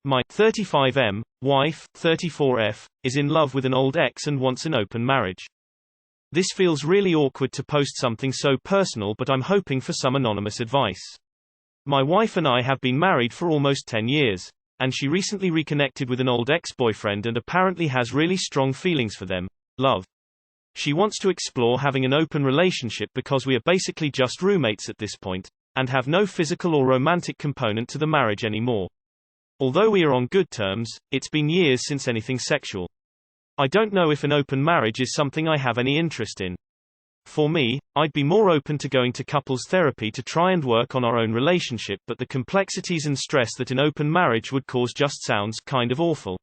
My 35M wife, 34F, is in love with an old ex and wants an open marriage. This feels really awkward to post something so personal, but I'm hoping for some anonymous advice. My wife and I have been married for almost 10 years, and she recently reconnected with an old ex-boyfriend and apparently has really strong feelings for them. Love. She wants to explore having an open relationship because we are basically just roommates at this point, and have no physical or romantic component to the marriage anymore. Although we are on good terms, it's been years since anything sexual. I don't know if an open marriage is something I have any interest in. For me, I'd be more open to going to couples therapy to try and work on our own relationship, but the complexities and stress that an open marriage would cause just sounds kind of awful.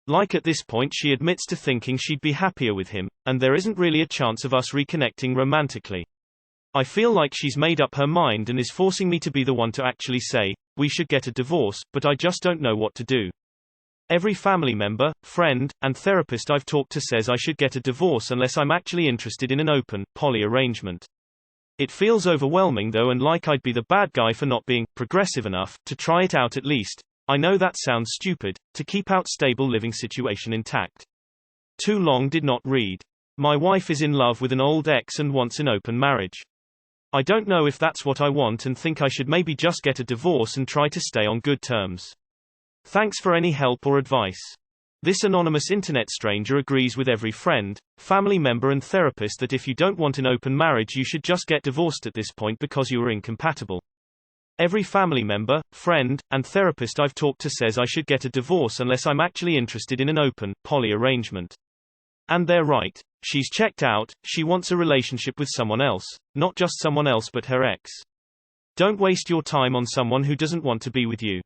Like at this point she admits to thinking she'd be happier with him, and there isn't really a chance of us reconnecting romantically. I feel like she's made up her mind and is forcing me to be the one to actually say, we should get a divorce, but I just don't know what to do. Every family member, friend, and therapist I've talked to says I should get a divorce unless I'm actually interested in an open, poly arrangement. It feels overwhelming though, and like I'd be the bad guy for not being progressive enough to try it out at least. I know that sounds stupid, to keep our stable living situation intact. Too long did not read. My wife is in love with an old ex and wants an open marriage. I don't know if that's what I want and think I should maybe just get a divorce and try to stay on good terms. Thanks for any help or advice. This anonymous internet stranger agrees with every friend, family member and therapist that if you don't want an open marriage you should just get divorced at this point because you are incompatible. Every family member, friend, and therapist I've talked to says I should get a divorce unless I'm actually interested in an open, poly arrangement. And they're right. She's checked out, she wants a relationship with someone else, not just someone else but her ex. Don't waste your time on someone who doesn't want to be with you.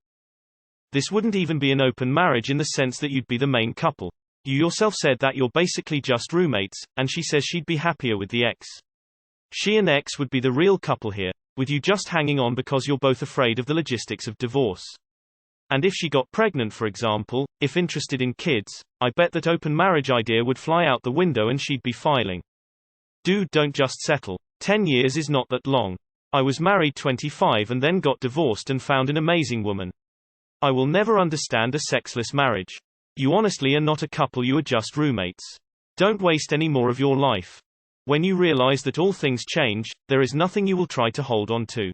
This wouldn't even be an open marriage in the sense that you'd be the main couple. You yourself said that you're basically just roommates, and she says she'd be happier with the ex. She and ex would be the real couple here, with you just hanging on because you're both afraid of the logistics of divorce. And if she got pregnant, for example, if interested in kids, I bet that open marriage idea would fly out the window and she'd be filing. Dude, don't just settle. 10 years is not that long. I was married 25 and then got divorced and found an amazing woman. I will never understand a sexless marriage. You honestly are not a couple, you are just roommates. Don't waste any more of your life. When you realize that all things change, there is nothing you will try to hold on to.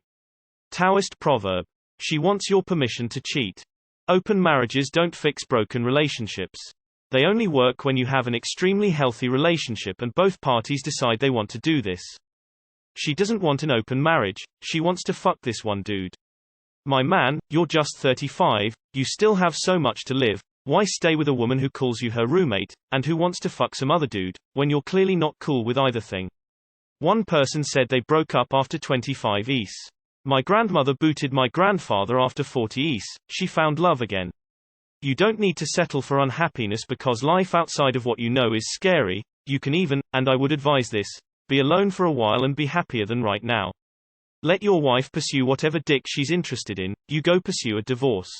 Taoist proverb. She wants your permission to cheat. Open marriages don't fix broken relationships. They only work when you have an extremely healthy relationship and both parties decide they want to do this. She doesn't want an open marriage, she wants to fuck this one dude. My man, you're just 35, you still have so much to live. Why stay with a woman who calls you her roommate, and who wants to fuck some other dude, when you're clearly not cool with either thing? One person said they broke up after 25 ES. My grandmother booted my grandfather after 40 ES, she found love again. You don't need to settle for unhappiness because life outside of what you know is scary. You can even, and I would advise this, be alone for a while and be happier than right now. Let your wife pursue whatever dick she's interested in, you go pursue a divorce.